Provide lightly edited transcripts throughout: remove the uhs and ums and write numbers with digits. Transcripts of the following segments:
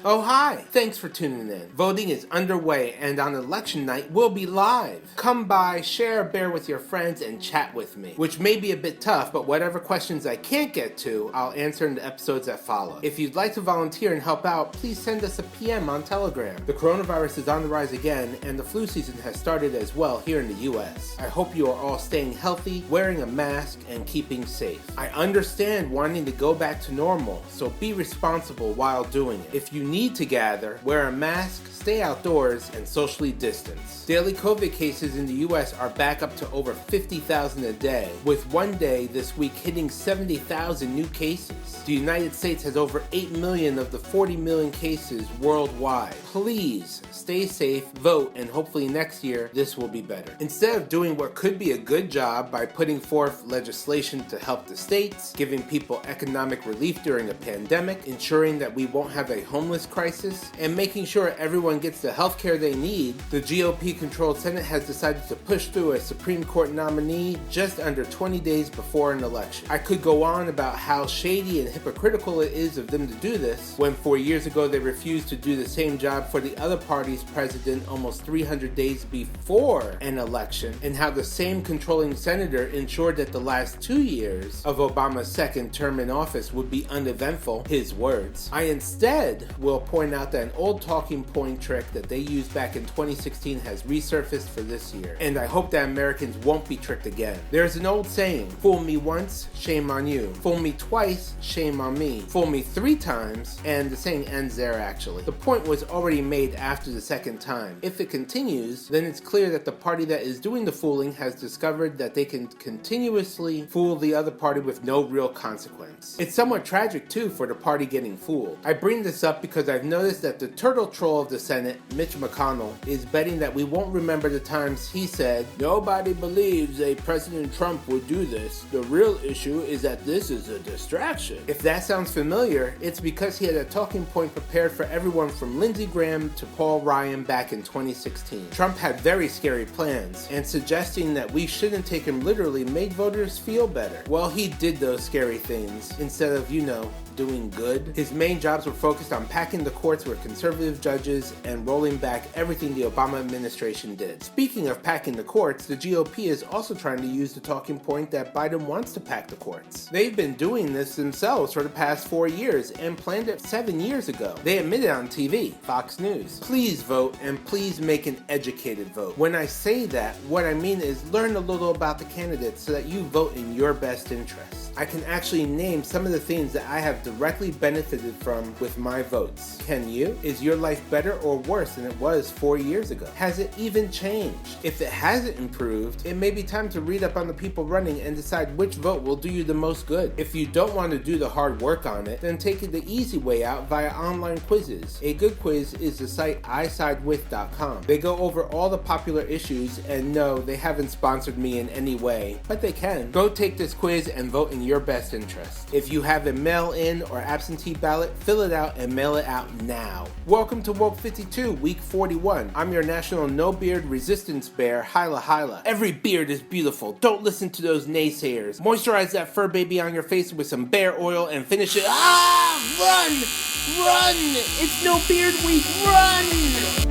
Oh hi! Thanks for tuning in. Voting is underway and on election night we'll be live. Come by, share a beer with your friends, and chat with me. Which may be a bit tough, but whatever questions I can't get to, I'll answer in the episodes that follow. If you'd like to volunteer and help out, please send us a PM on Telegram. The coronavirus is on the rise again, and the flu season has started as well here in the US. I hope you are all staying healthy, wearing a mask, and keeping safe. I understand wanting to go back to normal, so be responsible while doing it. If you need to gather, wear a mask, stay outdoors, and socially distance. Daily COVID cases in the US are back up to over 50,000 a day, with one day this week hitting 70,000 new cases. The United States has over 8 million of the 40 million cases worldwide. Please stay safe, vote, and hopefully next year this will be better. Instead of doing what could be a good job by putting forth legislation to help the states, giving people economic relief during a pandemic, ensuring that we won't have a homeless crisis, and making sure everyone gets the health care they need, the GOP-controlled Senate has decided to push through a Supreme Court nominee just under 20 days before an election. I could go on about how shady and hypocritical it is of them to do this, when 4 years ago they refused to do the same job for the other party's president almost 300 days before an election, and how the same controlling senator ensured that the last 2 years of Obama's second term in office would be uneventful, his words. I instead will point out that an old talking point trick that they used back in 2016 has resurfaced for this year, and I hope that Americans won't be tricked again. There's an old saying, fool me once, shame on you. Fool me twice, shame on me. Fool me 3 times, and the saying ends there actually. The point was already made after the second time. If it continues, then it's clear that the party that is doing the fooling has discovered that they can continuously fool the other party with no real consequence. It's somewhat tragic too for the party getting fooled. I bring this up because I've noticed that the turtle troll of the Senate, Mitch McConnell, is betting that we won't remember the times he said, "Nobody believes a President Trump would do this. The real issue is that this is a distraction." If that sounds familiar, it's because he had a talking point prepared for everyone from Lindsey Graham to Paul Ryan back in 2016. Trump had very scary plans, and suggesting that we shouldn't take him literally made voters feel better. Well, he did those scary things instead of, doing good. His main jobs were focused on packing the courts with conservative judges and rolling back everything the Obama administration did. Speaking of packing the courts, the GOP is also trying to use the talking point that Biden wants to pack the courts. They've been doing this themselves for the past 4 years and planned it 7 years ago. They admitted on TV, Fox News. Please vote, and please make an educated vote. When I say that, what I mean is learn a little about the candidates so that you vote in your best interest. I can actually name some of the things that I have directly benefited from with my votes. Can you? Is your life better or worse than it was 4 years ago? Has it even changed? If it hasn't improved, it may be time to read up on the people running and decide which vote will do you the most good. If you don't want to do the hard work on it, then take it the easy way out via online quizzes. A good quiz is the site isidewith.com. They go over all the popular issues, and no, they haven't sponsored me in any way, but they can. Go take this quiz and vote in your best interest. If you have a mail-in or absentee ballot, fill it out and mail it out now. Welcome to Woke52, week 41. I'm your national no-beard resistance bear, HilaHila. Every beard is beautiful. Don't listen to those naysayers. Moisturize that fur baby on your face with some bear oil and finish it. Run! Run! It's no beard week. Run!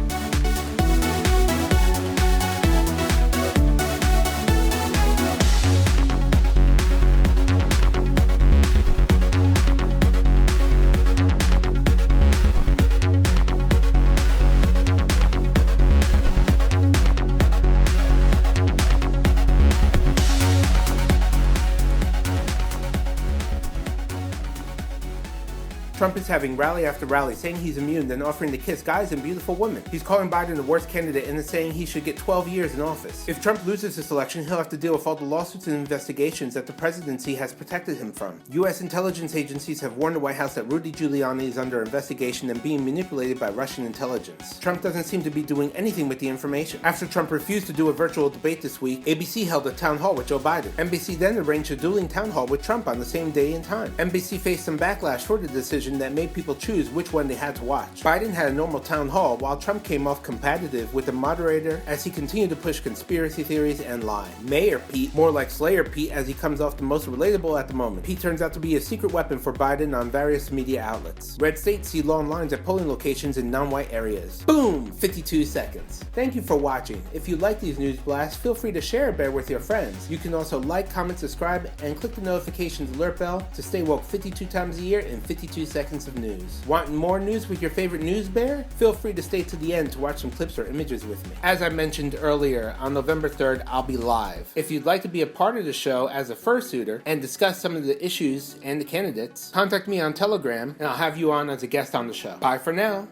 Trump is having rally after rally saying he's immune, then offering to kiss guys and beautiful women. He's calling Biden the worst candidate and is saying he should get 12 years in office. If Trump loses this election, he'll have to deal with all the lawsuits and investigations that the presidency has protected him from. U.S. intelligence agencies have warned the White House that Rudy Giuliani is under investigation and being manipulated by Russian intelligence. Trump doesn't seem to be doing anything with the information. After Trump refused to do a virtual debate this week, ABC held a town hall with Joe Biden. NBC then arranged a dueling town hall with Trump on the same day and time. NBC faced some backlash for the decision decision that made people choose which one they had to watch. Biden had a normal town hall, while Trump came off combative with the moderator as he continued to push conspiracy theories and lie. Mayor Pete, more like SlayorPete, as he comes off the most relatable at the moment. Pete turns out to be a secret weapon for Biden on various media outlets. Red states see long lines at polling locations in non-white areas. Boom! 52 seconds. Thank you for watching. If you like these news blasts, feel free to share a bear with your friends. You can also like, comment, subscribe, and click the notifications alert bell to stay woke 52 times a year in 52 seconds of news. Want more news with your favorite news bear? Feel free to stay to the end to watch some clips or images with me. As I mentioned earlier, on November 3rd, I'll be live. If you'd like to be a part of the show as a fursuiter and discuss some of the issues and the candidates, contact me on Telegram and I'll have you on as a guest on the show. Bye for now.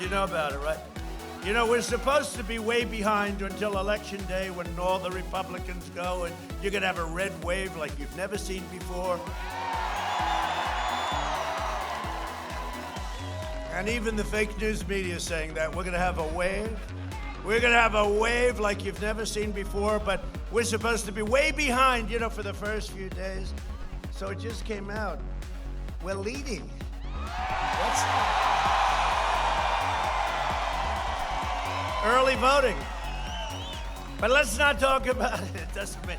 You know about it, right? You know, we're supposed to be way behind until Election Day when all the Republicans go and you're going to have a red wave like you've never seen before. And even the fake news media is saying that we're going to have a wave. We're going to have a wave like you've never seen before, but we're supposed to be way behind, you know, for the first few days. So it just came out. We're leading. Early voting. But let's not talk about it. It doesn't mean,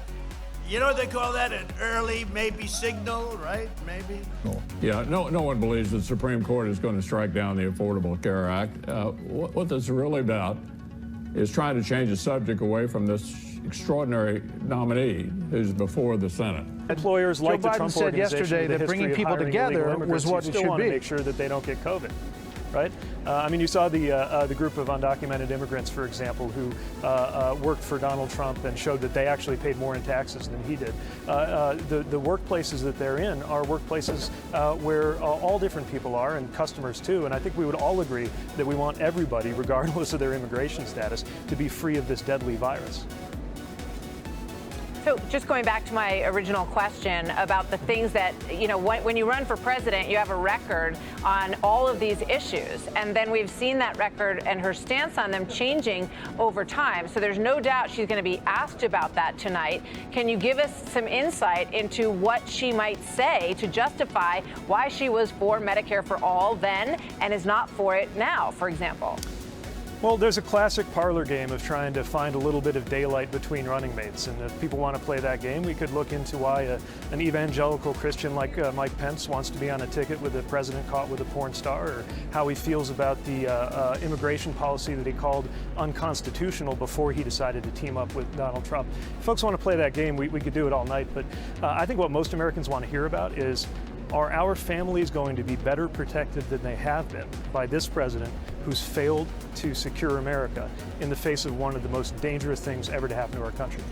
you know what they call that? An early maybe signal, right? Maybe. Yeah, no one believes the Supreme Court is going to strike down the Affordable Care Act. What this is really about is trying to change the subject away from this extraordinary nominee who's before the Senate. Employers like the Trump said yesterday that bringing people together was what it should want to be. make sure that they don't get COVID. Right? I mean, you saw the group of undocumented immigrants, for example, who worked for Donald Trump and showed that they actually paid more in taxes than he did. The workplaces that they're in are workplaces where all different people are and customers too. And I think we would all agree that we want everybody, regardless of their immigration status, to be free of this deadly virus. So just going back to my original question about the things that, you know, when you run for president, you have a record on all of these issues. And then we've seen that record and her stance on them changing over time. So there's no doubt she's going to be asked about that tonight. Can you give us some insight into what she might say to justify why she was for Medicare for all then and is not for it now, for example? Well, there's a classic parlor game of trying to find a little bit of daylight between running mates. And if people want to play that game, we could look into why an evangelical Christian like Mike Pence wants to be on a ticket with the president caught with a porn star, or how he feels about the immigration policy that he called unconstitutional before he decided to team up with Donald Trump. If folks want to play that game, we could do it all night. But I think what most Americans want to hear about is, are our families going to be better protected than they have been by this president who's failed to secure America in the face of one of the most dangerous things ever to happen to our country?